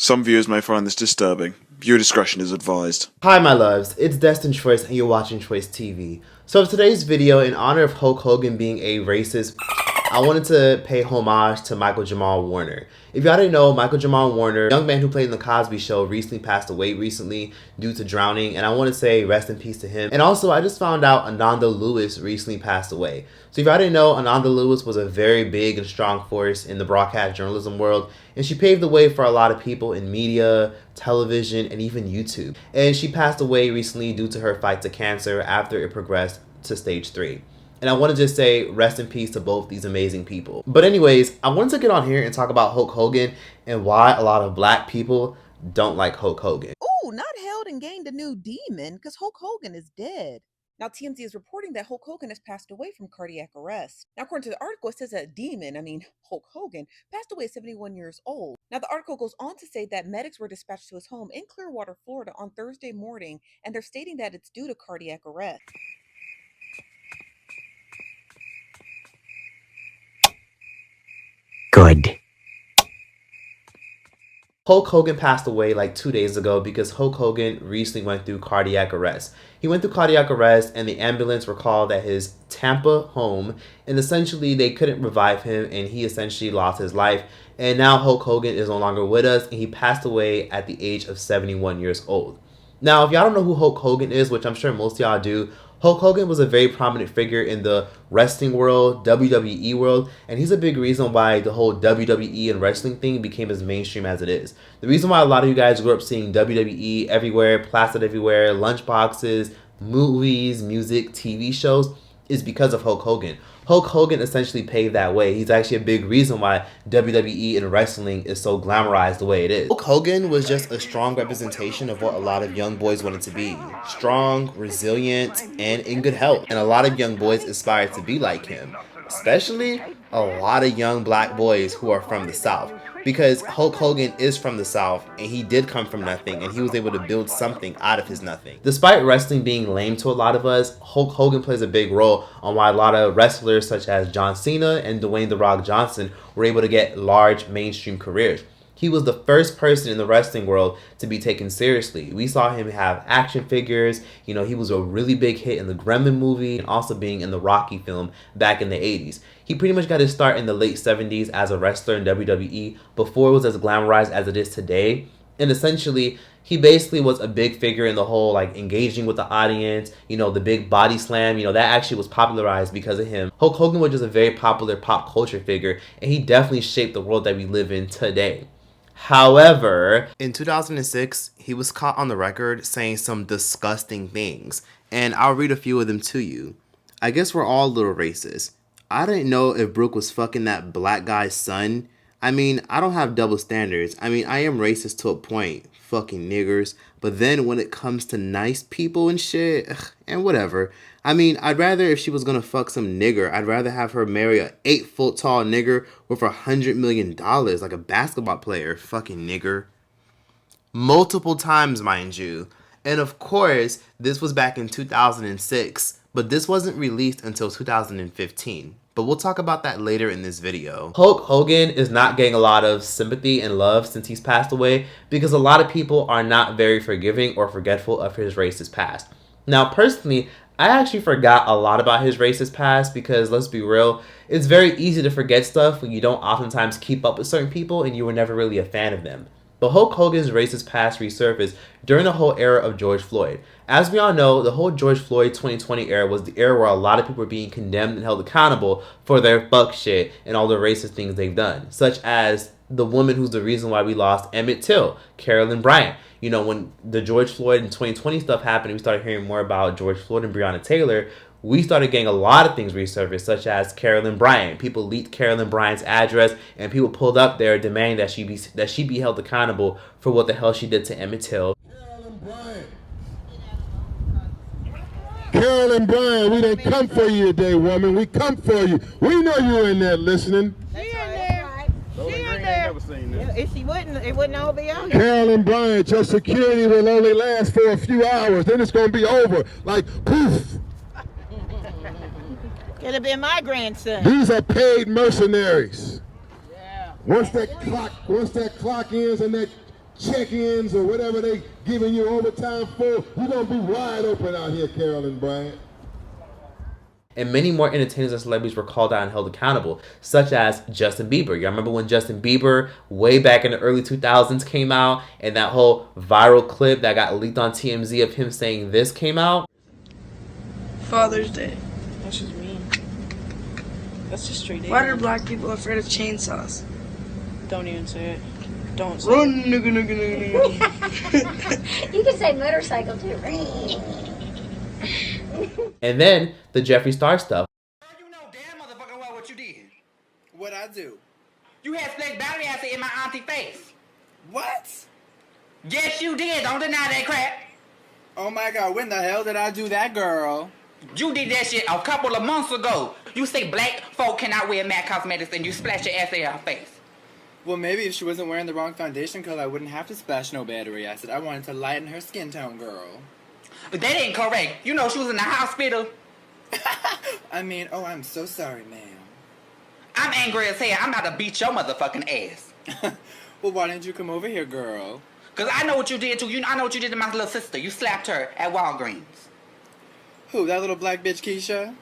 Some viewers may find this disturbing. Viewer discretion is advised. Hi my loves, it's CHANGE.TROYCE and you're watching Choice TV. So for today's video, in honor of Hulk Hogan being a racist, I wanted to pay homage to Michael Jamal Warner. If y'all didn't know, Michael Jamal Warner, a young man who played in The Cosby Show, recently passed away due to drowning, and I want to say rest in peace to him. And also, I just found out Ananda Lewis recently passed away. So if y'all didn't know, Ananda Lewis was a very big and strong force in the broadcast journalism world, and she paved the way for a lot of people in media, television, and even YouTube. And she passed away recently due to her fight to cancer after it progressed to stage 3. And I want to just say rest in peace to both these amazing people. But anyways, I wanted to get on here and talk about Hulk Hogan and why a lot of black people don't like Hulk Hogan. Oh, not held and gained a new demon, because Hulk Hogan is dead. Now, TMZ is reporting that Hulk Hogan has passed away from cardiac arrest. Now, according to the article, it says that Hulk Hogan, passed away at 71 years old. Now, the article goes on to say that medics were dispatched to his home in Clearwater, Florida on Thursday morning, and they're stating that it's due to cardiac arrest. Good. Hulk Hogan passed away like 2 days ago because Hulk Hogan recently went through cardiac arrest. He went through cardiac arrest and the ambulance were called at his Tampa home, and essentially they couldn't revive him and he essentially lost his life. And now Hulk Hogan is no longer with us and he passed away at the age of 71 years old. Now, if y'all don't know who Hulk Hogan is, which I'm sure most of y'all do, Hulk Hogan was a very prominent figure in the wrestling world, WWE world, and he's a big reason why the whole WWE and wrestling thing became as mainstream as it is. The reason why a lot of you guys grew up seeing WWE everywhere, plastered everywhere, lunchboxes, movies, music, TV shows, is because of Hulk Hogan. Hulk Hogan essentially paved that way. He's actually a big reason why WWE and wrestling is so glamorized the way it is. Hulk Hogan was just a strong representation of what a lot of young boys wanted to be. Strong, resilient, and in good health. And a lot of young boys aspired to be like him. Especially a lot of young black boys who are from the South. Because Hulk Hogan is from the South and he did come from nothing and he was able to build something out of his nothing. Despite wrestling being lame to a lot of us, Hulk Hogan plays a big role on why a lot of wrestlers such as John Cena and Dwayne "The Rock" Johnson were able to get large mainstream careers. He was the first person in the wrestling world to be taken seriously. We saw him have action figures. You know, he was a really big hit in the Gremlin movie and also being in the Rocky film back in the 80s. He pretty much got his start in the late 70s as a wrestler in WWE before it was as glamorized as it is today. And essentially, he basically was a big figure in the whole, like, engaging with the audience, you know, the big body slam, you know, that actually was popularized because of him. Hulk Hogan was just a very popular pop culture figure, and he definitely shaped the world that we live in today. However, in 2006, he was caught on the record saying some disgusting things, and I'll read a few of them to you. I guess we're all a little racist. I didn't know if Brooke was fucking that black guy's son. I mean, I don't have double standards. I mean, I am racist to a point, fucking niggers, but then when it comes to nice people and shit, and whatever. I mean, I'd rather, if she was gonna fuck some nigger, I'd rather have her marry a 8-foot tall nigger worth $100 million, like a basketball player, fucking nigger. Multiple times, mind you. And of course, this was back in 2006, but this wasn't released until 2015. But we'll talk about that later in this video. Hulk Hogan is not getting a lot of sympathy and love since he's passed away because a lot of people are not very forgiving or forgetful of his racist past. Now, personally, I actually forgot a lot about his racist past because, let's be real, it's very easy to forget stuff when you don't oftentimes keep up with certain people and you were never really a fan of them. But Hulk Hogan's racist past resurfaced during the whole era of George Floyd. As we all know, the whole George Floyd 2020 era was the era where a lot of people were being condemned and held accountable for their fuck shit and all the racist things they've done. Such as the woman who's the reason why we lost Emmett Till, Carolyn Bryant. You know, when the George Floyd and 2020 stuff happened, we started hearing more about George Floyd and Breonna Taylor. We started getting a lot of things resurfaced, such as Carolyn Bryant. People leaked Carolyn Bryant's address, and people pulled up there demanding that she be held accountable for what the hell she did to Emmett Till. Carolyn Bryant. Carolyn Bryant, we didn't come for you today, woman. We come for you. We know you're in there listening. She in there. She in there. If she wouldn't, it wouldn't all be on. Carolyn Bryant, your security will only last for a few hours. Then it's going to be over. Like, poof. Could have been my grandson. These are paid mercenaries. Yeah. Once that clock ends and that check-ins or whatever they giving you overtime for, you're going to be wide open out here, Carolyn Bryant. And many more entertainers and celebrities were called out and held accountable, such as Justin Bieber. Y'all remember when Justin Bieber, way back in the early 2000s, came out, and that whole viral clip that got leaked on TMZ of him saying this came out? Father's Day. That's just mean. That's just straight Why are black people afraid of chainsaws? Don't even say it. Don't say Run, nigga, nigga, nigga, nigga. You can say motorcycle too. And then the Jeffree Star stuff. You know damn motherfucker well what you did. What'd I do? You had snake battery acid in my auntie face. What? Yes, you did. Don't deny that crap. Oh my god, when the hell did I do that, girl? You did that shit a couple of months ago. You say black folk cannot wear MAC cosmetics and you splash your acid in her face. Well, maybe if she wasn't wearing the wrong foundation color, I wouldn't have to splash no battery acid. I wanted to lighten her skin tone, girl. But that ain't correct. You know she was in the hospital. I mean, oh, I'm so sorry, ma'am. I'm angry as hell. I'm about to beat your motherfucking ass. Well, why didn't you come over here, girl? Because I know what you did, too. I know what you did to my little sister. You slapped her at Walgreens. Who, that little black bitch Keisha?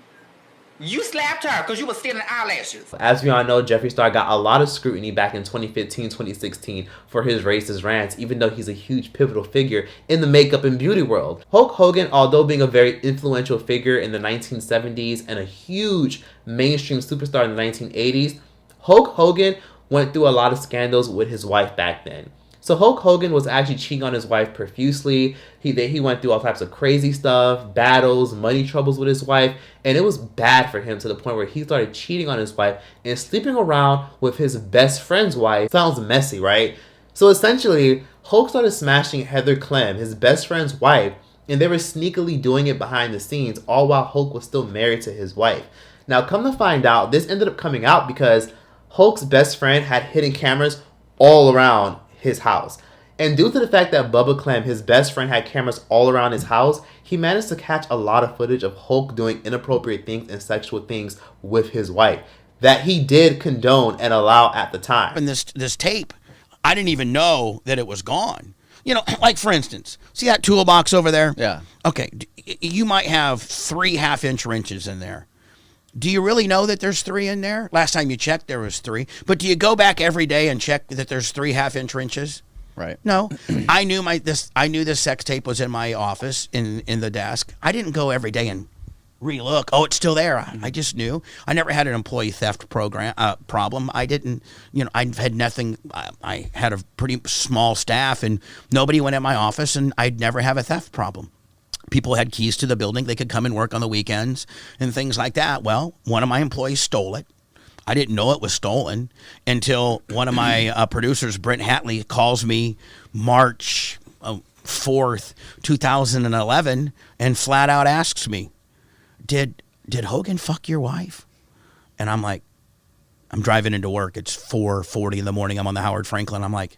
You slapped her because you were stealing eyelashes. As we all know, Jeffree Star got a lot of scrutiny back in 2015, 2016 for his racist rants, even though he's a huge pivotal figure in the makeup and beauty world. Hulk Hogan, although being a very influential figure in the 1970s and a huge mainstream superstar in the 1980s, Hulk Hogan went through a lot of scandals with his wife back then. So Hulk Hogan was actually cheating on his wife profusely. He went through all types of crazy stuff, battles, money troubles with his wife, and it was bad for him to the point where he started cheating on his wife and sleeping around with his best friend's wife. Sounds messy, right? So essentially, Hulk started smashing Heather Clem, his best friend's wife, and they were sneakily doing it behind the scenes, all while Hulk was still married to his wife. Now, come to find out, this ended up coming out because Hulk's best friend had hidden cameras all around his house. And due to the fact that Bubba Clem, his best friend, had cameras all around his house, he managed to catch a lot of footage of Hulk doing inappropriate things and sexual things with his wife that he did condone and allow at the time. And this tape, I didn't even know that it was gone. You know, like for instance, see that toolbox over there? Yeah. Okay, you might have 3 half-inch wrenches in there. Do you really know that there's 3 in there? Last time you checked, there was 3. But do you go back every day and check that there's 3 half-inch wrenches? Right. No. I knew this sex tape was in my office in the desk. I didn't go every day and relook. Oh, it's still there. I just knew. I never had an employee theft problem. I didn't. I had nothing. I had a pretty small staff, and nobody went at my office, and I'd never have a theft problem. People had keys to the building. They could come and work on the weekends and things like that. Well, one of my employees stole it. I didn't know it was stolen until one of my producers, Brent Hatley, calls me March 4th, 2011, and flat out asks me, did Hogan fuck your wife? And I'm like, I'm driving into work. It's 4:40 in the morning. I'm on the Howard Franklin. I'm like,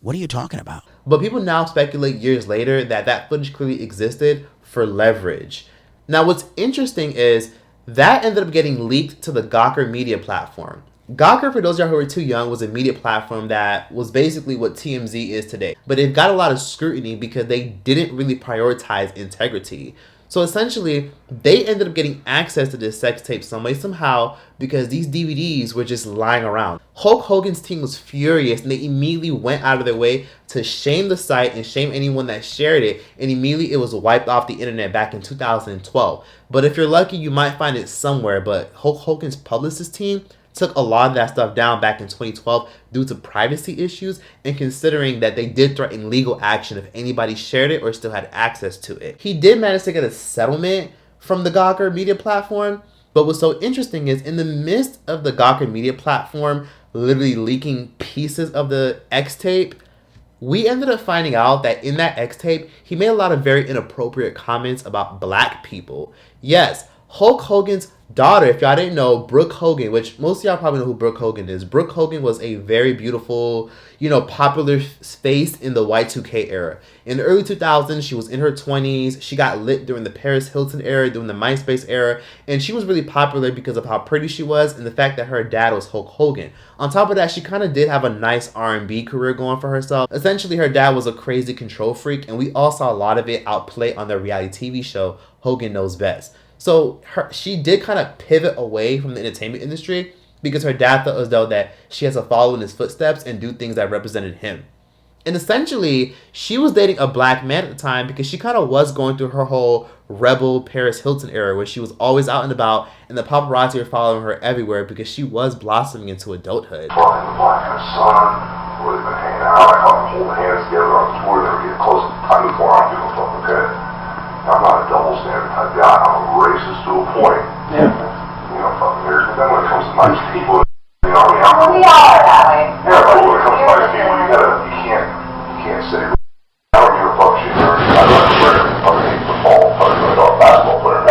what are you talking about? But people now speculate years later that footage clearly existed for leverage. Now, what's interesting is that ended up getting leaked to the Gawker media platform. Gawker, for those of y'all who are too young, was a media platform that was basically what TMZ is today. But it got a lot of scrutiny because they didn't really prioritize integrity. So essentially, they ended up getting access to this sex tape some way, somehow, because these DVDs were just lying around. Hulk Hogan's team was furious, and they immediately went out of their way to shame the site and shame anyone that shared it, and immediately it was wiped off the internet back in 2012. But if you're lucky, you might find it somewhere, but Hulk Hogan's publicist team took a lot of that stuff down back in 2012 due to privacy issues and considering that they did threaten legal action if anybody shared it or still had access to it. He did manage to get a settlement from the Gawker media platform, but what's so interesting is in the midst of the Gawker media platform literally leaking pieces of the X tape, we ended up finding out that in that X tape, he made a lot of very inappropriate comments about black people. Yes, Hulk Hogan's daughter, if y'all didn't know, Brooke Hogan, which most of y'all probably know who Brooke Hogan is. Brooke Hogan was a very beautiful, popular face in the Y2K era. In the early 2000s, she was in her 20s. She got lit during the Paris Hilton era, during the MySpace era, and she was really popular because of how pretty she was and the fact that her dad was Hulk Hogan. On top of that, she kind of did have a nice R&B career going for herself. Essentially, her dad was a crazy control freak, and we all saw a lot of it outplay on their reality TV show, Hogan Knows Best. So she did kind of pivot away from the entertainment industry because her dad thought as though that she has to follow in his footsteps and do things that represented him. And essentially, she was dating a black man at the time because she kind of was going through her whole rebel Paris Hilton era where she was always out and about and the paparazzi were following her everywhere because she was blossoming into adulthood. Talking to the black and his son, where they've been hanging out, I caught them holding hands together on tour, they were getting close to the time before I'm feeling fucking good. I'm not a double standard type guy. I'm a racist to a point. Yeah. Fucking years. But then when it comes to nice people, I mean, we are that way. Yeah, but when it comes to nice people, you can't say, I don't give a fuck shit. I don't care. Underneath the ball, a basketball player.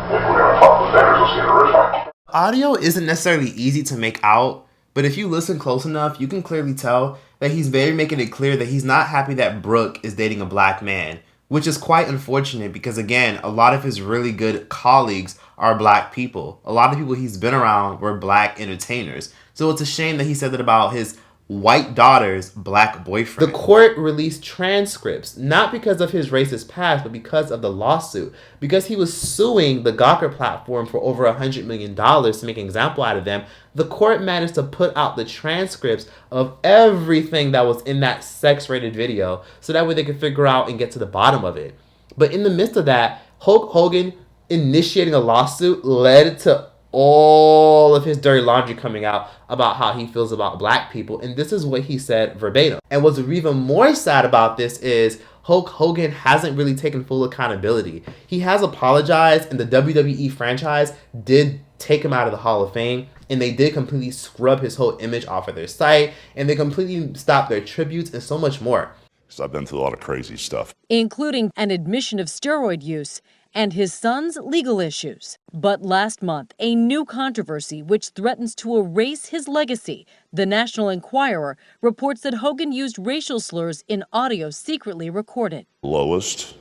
If we're gonna talk with vendors, let's get original. Audio isn't necessarily easy to make out, but if you listen close enough, you can clearly tell that he's very making it clear that he's not happy that Brooke is dating a black man. Which is quite unfortunate because, again, a lot of his really good colleagues are black people. A lot of people he's been around were black entertainers. So it's a shame that he said that about his white daughter's black boyfriend. The court released transcripts, not because of his racist past, but because of the lawsuit. Because he was suing the Gawker platform for over $100 million to make an example out of them, the court managed to put out the transcripts of everything that was in that sex-rated video, so that way they could figure out and get to the bottom of it. But in the midst of that, Hulk Hogan initiating a lawsuit led to all of his dirty laundry coming out about how he feels about black people, and this is what he said verbatim. And what's even more sad about this is Hulk Hogan hasn't really taken full accountability. He has apologized, and the WWE franchise did take him out of the Hall of Fame, and they did completely scrub his whole image off of their site, and they completely stopped their tributes and so much more. So I've been through a lot of crazy stuff, including an admission of steroid use and his son's legal issues. But last month, a new controversy which threatens to erase his legacy. The National Enquirer reports that Hogan used racial slurs in audio secretly recorded. Lowest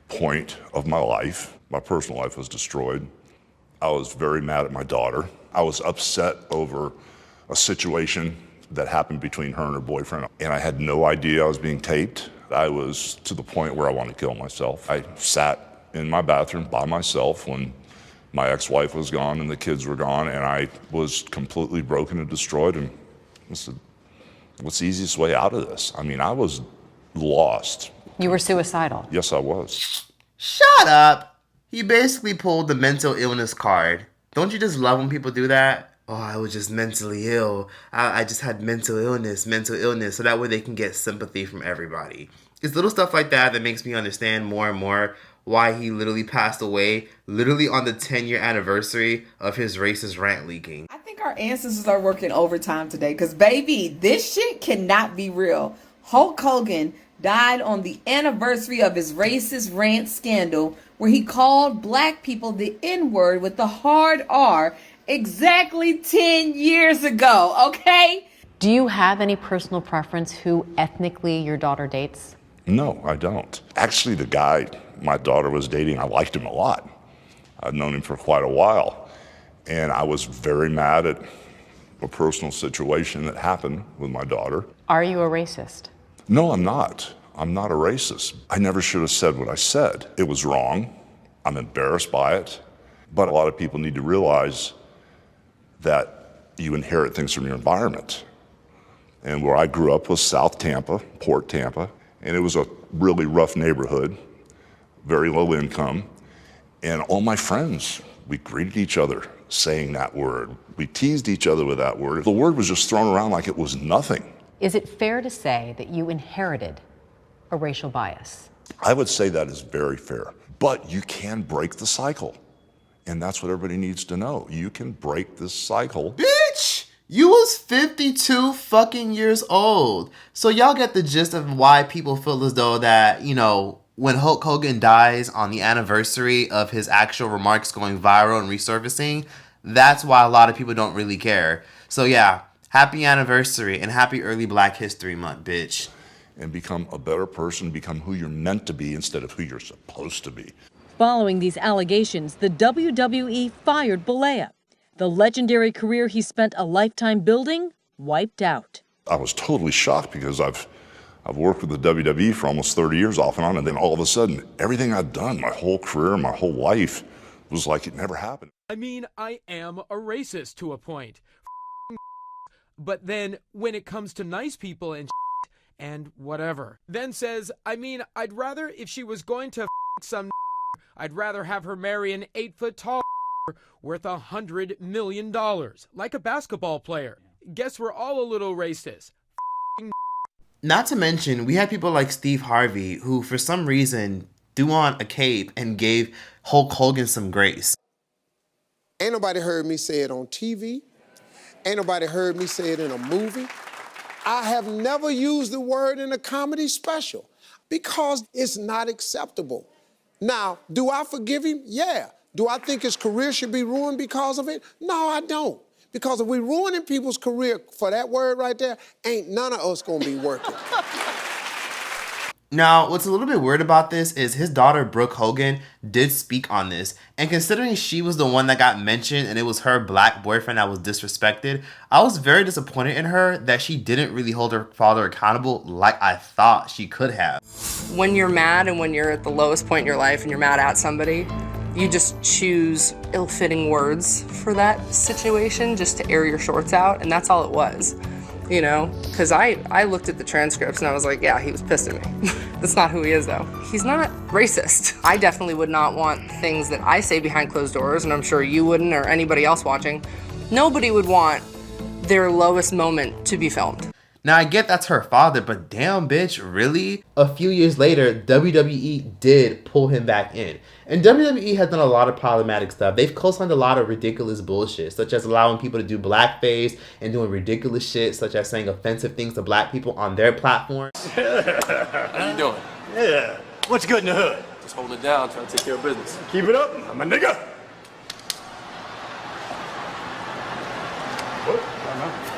point of my life, my personal life was destroyed. I was very mad at my daughter. I was upset over a situation that happened between her and her boyfriend, and I had no idea I was being taped. I was to the point where I wanted to kill myself. I sat in my bathroom by myself when my ex-wife was gone and the kids were gone, and I was completely broken and destroyed, and I said, what's the easiest way out of this? I mean, I was lost. You were suicidal? Yes, I was. Shut up! He basically pulled the mental illness card. Don't you just love when people do that? Oh, I was just mentally ill. I just had mental illness, so that way they can get sympathy from everybody. It's little stuff like that that makes me understand more and more why he literally passed away, literally on the 10-year anniversary of his racist rant leaking. I think our ancestors are working overtime today, because, baby, this shit cannot be real. Hulk Hogan died on the anniversary of his racist rant scandal, where he called black people the N-word with the hard R exactly 10 years ago, okay? Do you have any personal preference who ethnically your daughter dates? No, I don't. Actually, the guy my daughter was dating, I liked him a lot. I'd known him for quite a while. And I was very mad at a personal situation that happened with my daughter. Are you a racist? No, I'm not. I'm not a racist. I never should have said what I said. It was wrong. I'm embarrassed by it. But a lot of people need to realize that you inherit things from your environment. And where I grew up was South Tampa, Port Tampa, and it was a really rough neighborhood, very low income, and all my friends, we greeted each other saying that word. We teased each other with that word. The word was just thrown around like it was nothing. Is it fair to say that you inherited a racial bias? I would say that is very fair, but you can break the cycle, and that's what everybody needs to know. You can break this cycle. Bitch! You was 52 fucking years old. So y'all get the gist of why people feel as though that, when Hulk Hogan dies on the anniversary of his actual remarks going viral and resurfacing, that's why a lot of people don't really care. So yeah, happy anniversary and happy early Black History Month, bitch. And become a better person, become who you're meant to be instead of who you're supposed to be. Following these allegations, the WWE fired BITXH. The legendary career he spent a lifetime building wiped out. I was totally shocked because I've worked with the WWE for almost 30 years off and on, and then all of a sudden, everything I'd done, my whole career, my whole life, was like it never happened. I mean, I am a racist to a point. But then when it comes to nice people and whatever, then says, I mean, I'd rather if she was going to some I'd rather have her marry an 8-foot tall worth $100 million, like a basketball player. Guess we're all a little racist. Not to mention, we had people like Steve Harvey who, for some reason, threw on a cape and gave Hulk Hogan some grace. Ain't nobody heard me say it on TV. Ain't nobody heard me say it in a movie. I have never used the word in a comedy special because it's not acceptable. Now, do I forgive him? Yeah. Do I think his career should be ruined because of it? No, I don't. Because if we're ruining people's career for that word right there, ain't none of us gonna be working. Now, what's a little bit weird about this is his daughter, Brooke Hogan, did speak on this. And considering she was the one that got mentioned and it was her black boyfriend that was disrespected, I was very disappointed in her that she didn't really hold her father accountable like I thought she could have. When you're mad and when you're at the lowest point in your life and you're mad at somebody, you just choose ill-fitting words for that situation just to air your shorts out, and that's all it was. You know, because I looked at the transcripts and I was like, yeah, he was pissed at me. That's not who he is, though. He's not racist. I definitely would not want things that I say behind closed doors, and I'm sure you wouldn't or anybody else watching. Nobody would want their lowest moment to be filmed. Now, I get that's her father, but damn, bitch, really? A few years later, WWE did pull him back in. And WWE has done a lot of problematic stuff. They've co-signed a lot of ridiculous bullshit, such as allowing people to do blackface and doing ridiculous shit, such as saying offensive things to black people on their platform. How you doing? Yeah. What's good in the hood? Just hold it down, trying to take care of business. Keep it up. I'm a nigga. What? I don't know.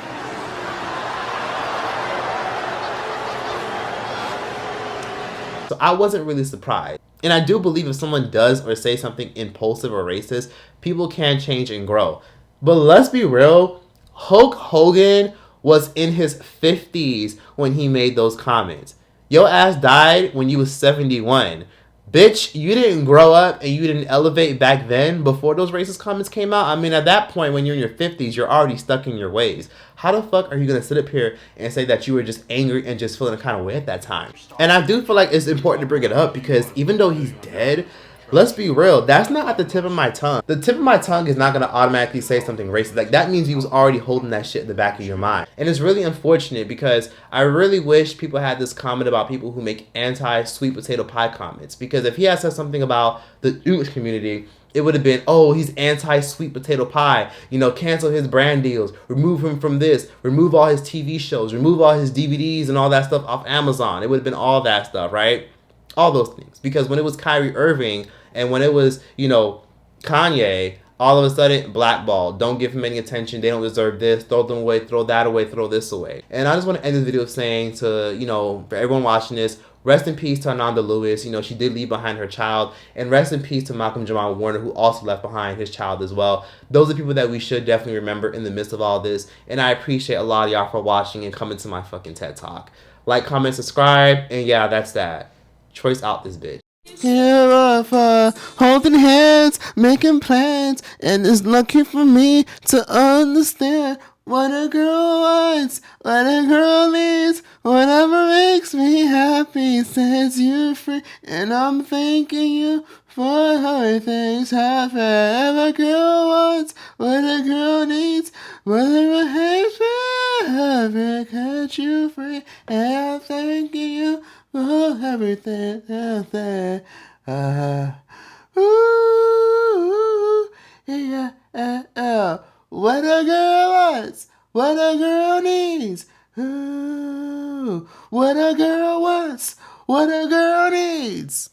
So I wasn't really surprised. And I do believe if someone does or say something impulsive or racist, people can change and grow. But let's be real, Hulk Hogan was in his 50s when he made those comments. Your ass died when you was 71. Bitch, you didn't grow up and you didn't elevate back then before those racist comments came out. I mean, at that point, when you're in your 50s, you're already stuck in your ways. How the fuck are you going to sit up here and say that you were just angry and just feeling a kind of way at that time? And I do feel like it's important to bring it up because even though he's dead, let's be real, that's not at the tip of my tongue. The tip of my tongue is not going to automatically say something racist. Like, that means you was already holding that shit in the back of your mind. And it's really unfortunate because I really wish people had this comment about people who make anti-sweet potato pie comments. Because if he had said something about the English community, it would have been, oh, he's anti-sweet potato pie. You know, cancel his brand deals. Remove him from this. Remove all his TV shows. Remove all his DVDs and all that stuff off Amazon. It would have been all that stuff, right? All those things. Because when it was Kyrie Irving and when it was, you know, Kanye, all of a sudden, blackballed. Don't give him any attention. They don't deserve this. Throw them away. Throw that away. Throw this away. And I just want to end this video saying to, you know, for everyone watching this, rest in peace to Ananda Lewis. You know, she did leave behind her child. And rest in peace to Malcolm Jamal Warner, who also left behind his child as well. Those are people that we should definitely remember in the midst of all this. And I appreciate a lot of y'all for watching and coming to my fucking TED Talk. Like, comment, subscribe. And yeah, that's that. Troyce out this bitch. Here for holding hands, making plans, and it's lucky for me to understand what a girl wants, what a girl needs, whatever makes me happy sets you free, and I'm thanking you for how things happen. What a girl wants, what a girl needs, whatever makes me happy sets you free, and I'm thanking you. Oh, everything out there. Ooh, yeah. What a girl wants, what a girl needs. Ooh, what a girl wants, what a girl needs.